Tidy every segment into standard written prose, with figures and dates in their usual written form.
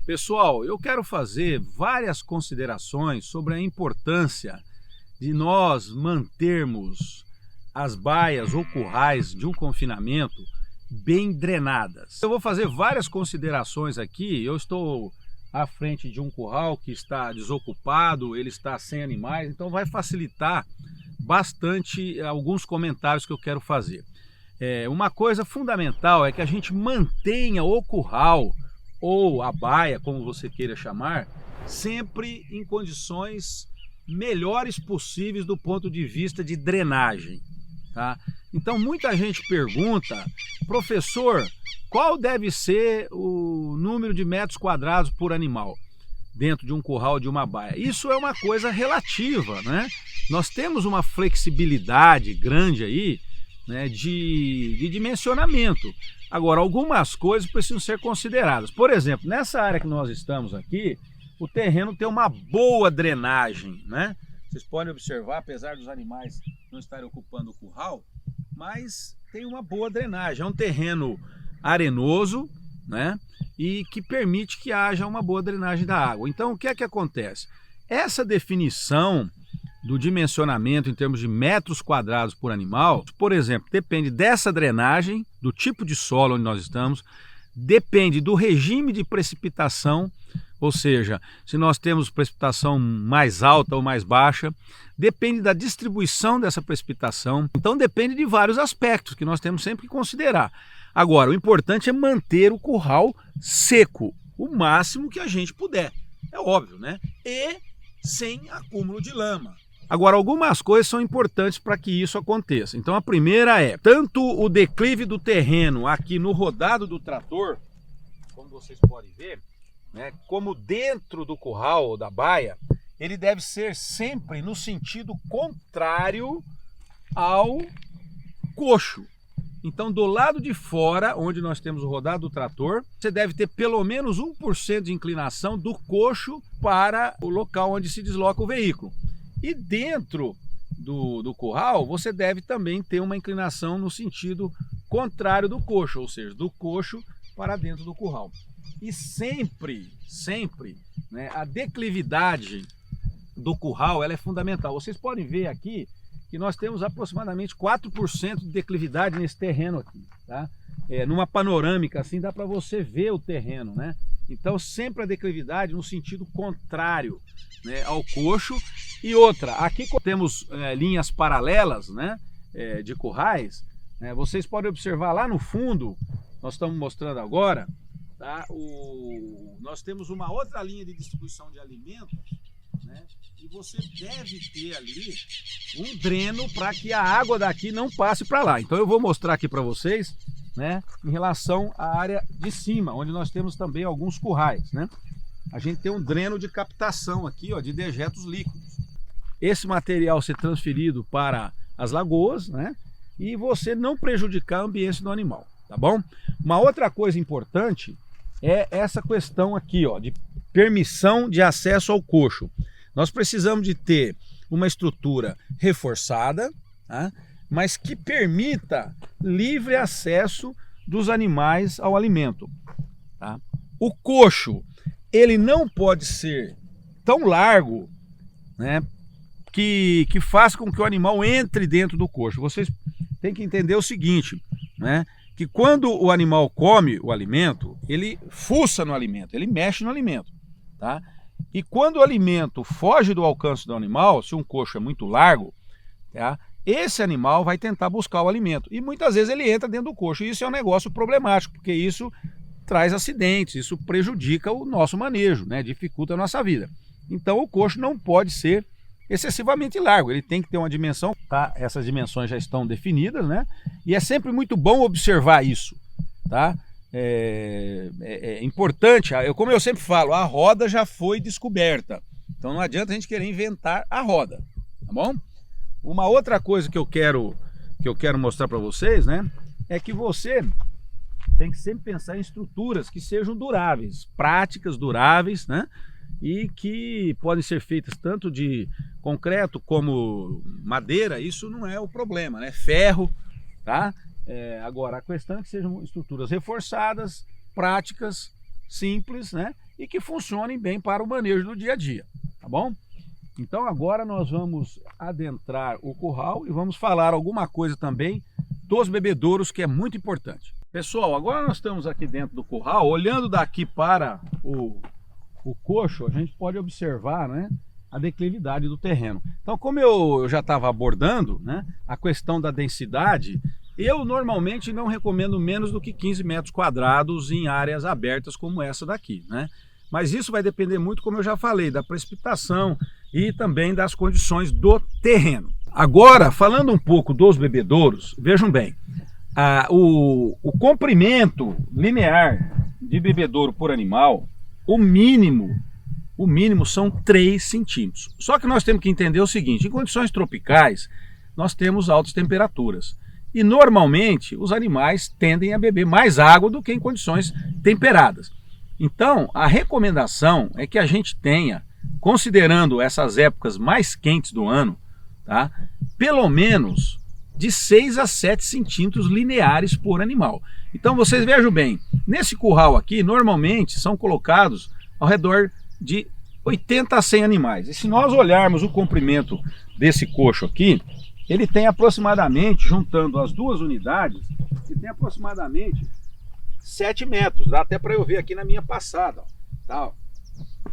Pessoal, eu quero fazer várias considerações sobre a importância de nós mantermos as baias ou currais de um confinamento bem drenadas. Eu vou fazer várias considerações aqui. Eu estou à frente de um curral que está desocupado, ele está sem animais, então vai facilitar bastante alguns comentários que eu quero fazer. Uma coisa fundamental é que a gente mantenha o curral ou a baia, como você queira chamar, sempre em condições melhores possíveis do ponto de vista de drenagem, tá? Então muita gente pergunta, professor, qual deve ser o número de metros quadrados por animal dentro de um curral, de uma baia? Isso é uma coisa relativa, né? Nós temos uma flexibilidade grande aí, né, de dimensionamento. Agora, algumas coisas precisam ser consideradas. Por exemplo, nessa área que nós estamos aqui, o terreno tem uma boa drenagem, né? Vocês podem observar, apesar dos animais não estarem ocupando o curral, mas tem uma boa drenagem. É um terreno arenoso, né? E que permite que haja uma boa drenagem da água. Então, o que é que acontece? Essa definição do dimensionamento em termos de metros quadrados por animal, por exemplo, depende dessa drenagem, do tipo de solo onde nós estamos, depende do regime de precipitação, ou seja, se nós temos precipitação mais alta ou mais baixa, depende da distribuição dessa precipitação, então depende de vários aspectos que nós temos sempre que considerar. Agora, o importante é manter o curral seco, o máximo que a gente puder, é óbvio, né? E sem acúmulo de lama. Agora, algumas coisas são importantes para que isso aconteça. Então, a primeira é, tanto o declive do terreno aqui no rodado do trator, como vocês podem ver, né, como dentro do curral ou da baia, ele deve ser sempre no sentido contrário ao coxo. Então, do lado de fora, onde nós temos o rodado do trator, você deve ter pelo menos 1% de inclinação do coxo para o local onde se desloca o veículo. E dentro do curral, você deve também ter uma inclinação no sentido contrário do coxo, ou seja, do coxo para dentro do curral. E sempre, né, a declividade do curral ela é fundamental. Vocês podem ver aqui que nós temos aproximadamente 4% de declividade nesse terreno aqui, tá? Numa panorâmica assim dá para você ver o terreno, né? Então sempre a declividade no sentido contrário, né, ao coxo. E outra, aqui temos linhas paralelas, né, de currais, né? Vocês podem observar lá no fundo, nós estamos mostrando agora, tá? Nós temos uma outra linha de distribuição de alimentos, né? E você deve ter ali um dreno para que a água daqui não passe para lá. Então eu vou mostrar aqui para vocês, né, em relação à área de cima, onde nós temos também alguns currais, né? A gente tem um dreno de captação aqui, ó, de dejetos líquidos. Esse material ser transferido para as lagoas, né? E você não prejudicar a ambiência do animal, tá bom? Uma outra coisa importante é essa questão aqui, ó, de permissão de acesso ao coxo. Nós precisamos de ter uma estrutura reforçada, tá? Mas que permita livre acesso dos animais ao alimento, tá? O coxo, ele não pode ser tão largo, né, que faça com que o animal entre dentro do coxo. Vocês têm que entender o seguinte, né, que quando o animal come o alimento, ele fuça no alimento, ele mexe no alimento, tá? E quando o alimento foge do alcance do animal, se um coxo é muito largo, tá, esse animal vai tentar buscar o alimento. E muitas vezes ele entra dentro do coxo. E isso é um negócio problemático, porque isso traz acidentes, isso prejudica o nosso manejo, né, dificulta a nossa vida. Então o coxo não pode ser excessivamente largo, ele tem que ter uma dimensão, tá? Essas dimensões já estão definidas, né? E é sempre muito bom observar isso, tá? É importante, como eu sempre falo, a roda já foi descoberta, então não adianta a gente querer inventar a roda, tá bom? Uma outra coisa que eu quero mostrar para vocês, né, é que você tem que sempre pensar em estruturas que sejam duráveis, práticas, duráveis, né, e que podem ser feitas tanto de concreto como madeira. Isso não é o problema, né, ferro, tá? Agora, a questão é que sejam estruturas reforçadas, práticas, simples, né? e que funcionem bem para o manejo do dia a dia, tá bom? Então agora nós vamos adentrar o curral e vamos falar alguma coisa também dos bebedouros, que é muito importante. Pessoal, agora nós estamos aqui dentro do curral, olhando daqui para o coxo, a gente pode observar, né, a declividade do terreno. Então, como eu já estava abordando, né, a questão da densidade, eu normalmente não recomendo menos do que 15 metros quadrados em áreas abertas como essa daqui, né? Mas isso vai depender muito, como eu já falei, da precipitação e também das condições do terreno. Agora, falando um pouco dos bebedouros, vejam bem, o comprimento linear de bebedouro por animal, o mínimo são 3 centímetros. Só que nós temos que entender o seguinte: em condições tropicais, nós temos altas temperaturas. E normalmente os animais tendem a beber mais água do que em condições temperadas. Então, a recomendação é que a gente tenha, considerando essas épocas mais quentes do ano, tá, pelo menos de 6 a 7 centímetros lineares por animal. Então vocês vejam bem, nesse curral aqui, normalmente são colocados ao redor de 80 a 100 animais. E se nós olharmos o comprimento desse coxo aqui, ele tem aproximadamente, juntando as duas unidades, ele tem aproximadamente 7 metros. Dá até para eu ver aqui na minha passada. Tá,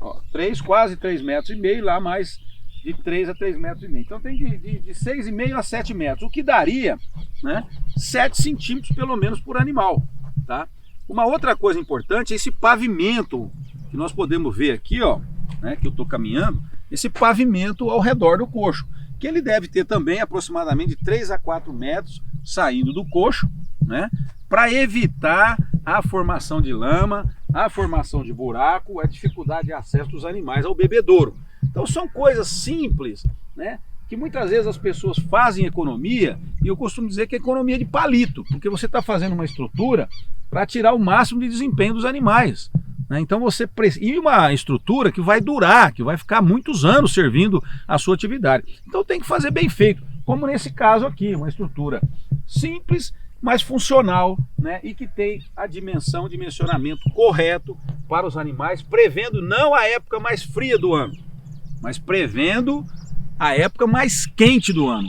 ó, quase 3 metros e meio, lá mais de 3 a 3 metros e meio. Então tem de 6,5 a 7 metros, o que daria, né, 7 centímetros pelo menos por animal. Tá? Uma outra coisa importante é esse pavimento que nós podemos ver aqui, ó, né, que eu estou caminhando, esse pavimento ao redor do coxo, que ele deve ter também aproximadamente de 3 a 4 metros saindo do coxo, né, para evitar a formação de lama, a formação de buraco, a dificuldade de acesso dos animais ao bebedouro. Então são coisas simples, né, que muitas vezes as pessoas fazem economia, e eu costumo dizer que é economia de palito, porque você está fazendo uma estrutura para tirar o máximo de desempenho dos animais. Então você precisa, e uma estrutura que vai durar, que vai ficar muitos anos servindo a sua atividade. Então tem que fazer bem feito, como nesse caso aqui, uma estrutura simples, mas funcional, né? E que tem a dimensionamento correto para os animais, prevendo não a época mais fria do ano, mas prevendo a época mais quente do ano.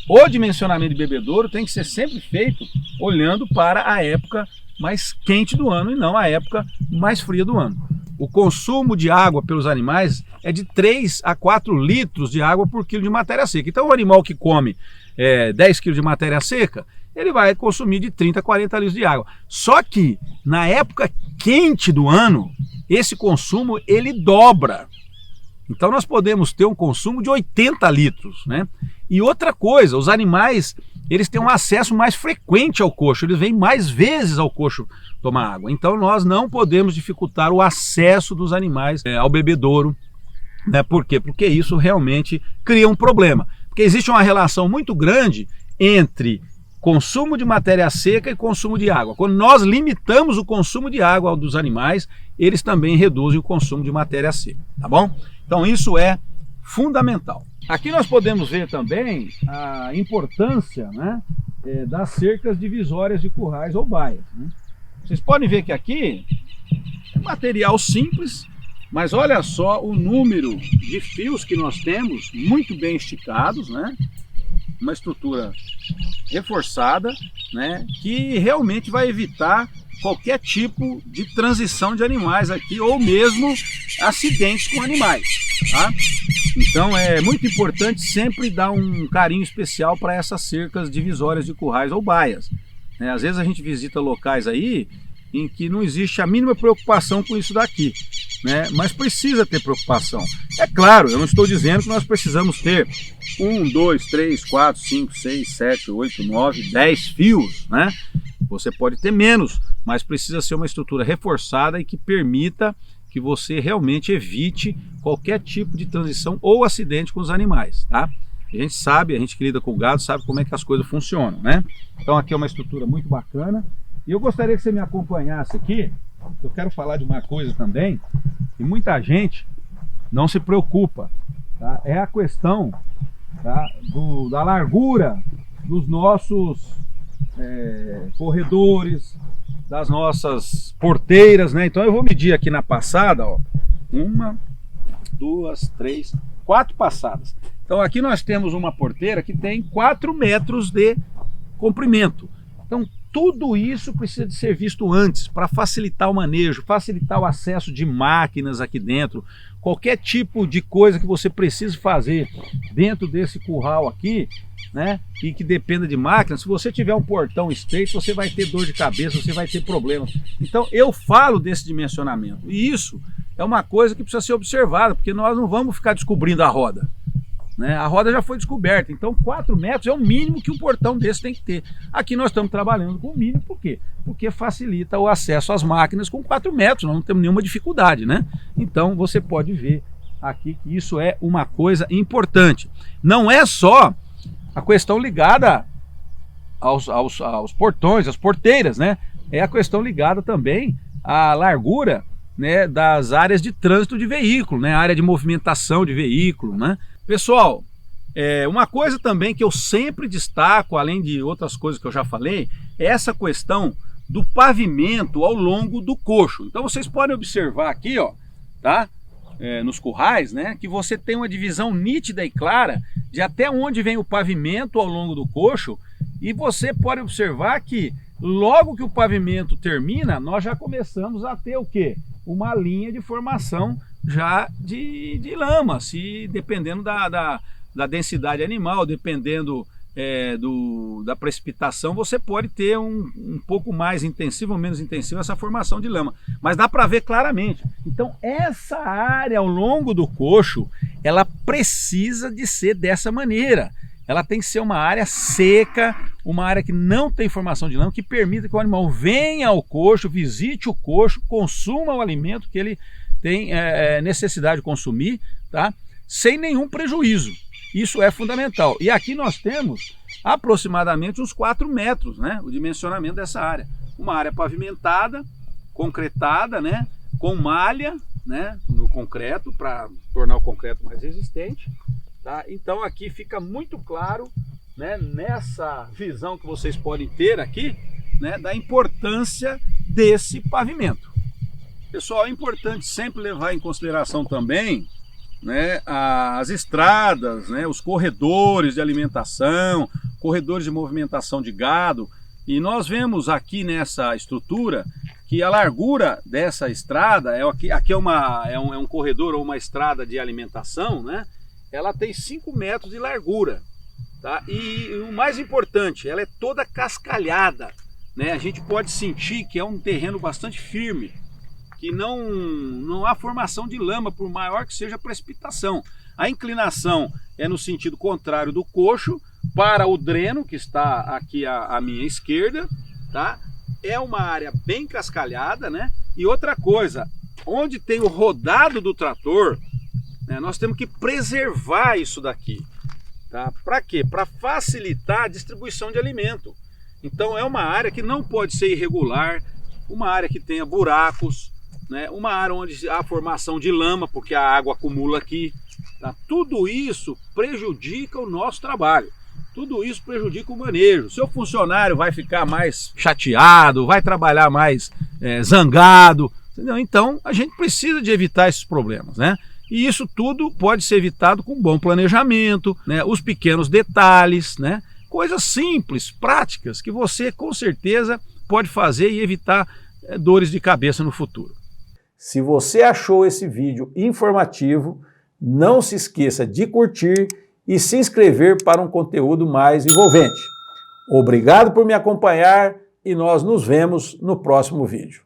O dimensionamento de bebedouro tem que ser sempre feito olhando para a época mais quente do ano e não a época mais fria do ano. O consumo de água pelos animais é de 3 a 4 litros de água por quilo de matéria seca. Então o animal que come 10 quilos de matéria seca, ele vai consumir de 30 a 40 litros de água. Só que na época quente do ano, esse consumo ele dobra. Então nós podemos ter um consumo de 80 litros, né? E outra coisa, os animais, eles têm um acesso mais frequente ao coxo, eles vêm mais vezes ao coxo tomar água. Então nós não podemos dificultar o acesso dos animais ao bebedouro, né? Por quê? Porque isso realmente cria um problema. Porque existe uma relação muito grande entre consumo de matéria seca e consumo de água. Quando nós limitamos o consumo de água dos animais, eles também reduzem o consumo de matéria seca, tá bom? Então isso é fundamental. Aqui nós podemos ver também a importância, né, das cercas divisórias de currais ou baias, né? Vocês podem ver que aqui é material simples, mas olha só o número de fios que nós temos, muito bem esticados, né? Uma estrutura reforçada, né, que realmente vai evitar qualquer tipo de transição de animais aqui, ou mesmo acidentes com animais, tá? Então é muito importante sempre dar um carinho especial para essas cercas divisórias de currais ou baias. Às vezes a gente visita locais aí em que não existe a mínima preocupação com isso daqui, né? Mas precisa ter preocupação. É claro, eu não estou dizendo que nós precisamos ter 1, 2, 3, 4, 5, 6, 7, 8, 9, 10 fios, né? Você pode ter menos, mas precisa ser uma estrutura reforçada e que permita que você realmente evite qualquer tipo de transição ou acidente com os animais, tá? A gente sabe, a gente que lida com o gado sabe como é que as coisas funcionam, né? Então aqui é uma estrutura muito bacana. E eu gostaria que você me acompanhasse aqui. Eu quero falar de uma coisa também que muita gente não se preocupa, tá? É a questão, tá, da largura dos nossos corredores, das nossas porteiras, né? Então eu vou medir aqui na passada, ó, 1, 2, 3, 4 passadas. Então aqui nós temos uma porteira que tem 4 metros de comprimento. Então tudo isso precisa de ser visto antes para facilitar o manejo, facilitar o acesso de máquinas aqui dentro. Qualquer tipo de coisa que você precise fazer dentro desse curral aqui, né, e que dependa de máquina, se você tiver um portão estreito, você vai ter dor de cabeça, você vai ter problemas. Então eu falo desse dimensionamento, e isso é uma coisa que precisa ser observada, porque nós não vamos ficar descobrindo a roda, né? A roda já foi descoberta, então 4 metros é o mínimo que um portão desse tem que ter. Aqui nós estamos trabalhando com o mínimo, por quê? Porque facilita o acesso às máquinas com 4 metros, nós não temos nenhuma dificuldade, né? Então você pode ver aqui que isso é uma coisa importante. Não é só a questão ligada aos portões, às porteiras, né? É a questão ligada também à largura, né, das áreas de trânsito de veículo, né? A área de movimentação de veículo, né? Pessoal, uma coisa também que eu sempre destaco, além de outras coisas que eu já falei, é essa questão do pavimento ao longo do coxo. Então vocês podem observar aqui, ó, tá? Nos currais, né, que você tem uma divisão nítida e clara de até onde vem o pavimento ao longo do coxo, e você pode observar que logo que o pavimento termina, nós já começamos a ter o quê? Uma linha de formação já de lama, se dependendo da densidade animal, dependendo da precipitação, você pode ter um pouco mais intensivo ou menos intensivo essa formação de lama, mas dá para ver claramente. Então essa área ao longo do coxo, ela precisa de ser dessa maneira. Ela tem que ser uma área seca, uma área que não tem formação de lama, que permita que o animal venha ao coxo, visite o coxo, consuma o alimento que ele tem necessidade de consumir, tá? Sem nenhum prejuízo. Isso é fundamental. E aqui nós temos aproximadamente uns 4 metros, né, o dimensionamento dessa área. Uma área pavimentada, concretada, né, com malha, né, no concreto, para tornar o concreto mais resistente. Tá? Então aqui fica muito claro, né, nessa visão que vocês podem ter aqui, né, da importância desse pavimento. Pessoal, é importante sempre levar em consideração também, né, as estradas, né, os corredores de alimentação, corredores de movimentação de gado. E nós vemos aqui nessa estrutura que a largura dessa estrada, aqui é um corredor ou uma estrada de alimentação, né? Ela tem 5 metros de largura, tá? E o mais importante, ela é toda cascalhada, né? A gente pode sentir que é um terreno bastante firme, que não há formação de lama, por maior que seja a precipitação. A inclinação é no sentido contrário do coxo para o dreno, que está aqui à minha esquerda, tá? É uma área bem cascalhada, né? E outra coisa, onde tem o rodado do trator, né, nós temos que preservar isso daqui, tá? Para quê? Para facilitar a distribuição de alimento. Então é uma área que não pode ser irregular, uma área que tenha buracos, né? Uma área onde há formação de lama, porque a água acumula aqui. Tá? Tudo isso prejudica o nosso trabalho. Tudo isso prejudica o manejo. Seu funcionário vai ficar mais chateado, vai trabalhar mais zangado, entendeu? Então a gente precisa de evitar esses problemas, né? E isso tudo pode ser evitado com bom planejamento, né? Os pequenos detalhes, né? Coisas simples, práticas, que você com certeza pode fazer e evitar dores de cabeça no futuro. Se você achou esse vídeo informativo, não se esqueça de curtir e se inscrever para um conteúdo mais envolvente. Obrigado por me acompanhar e nós nos vemos no próximo vídeo.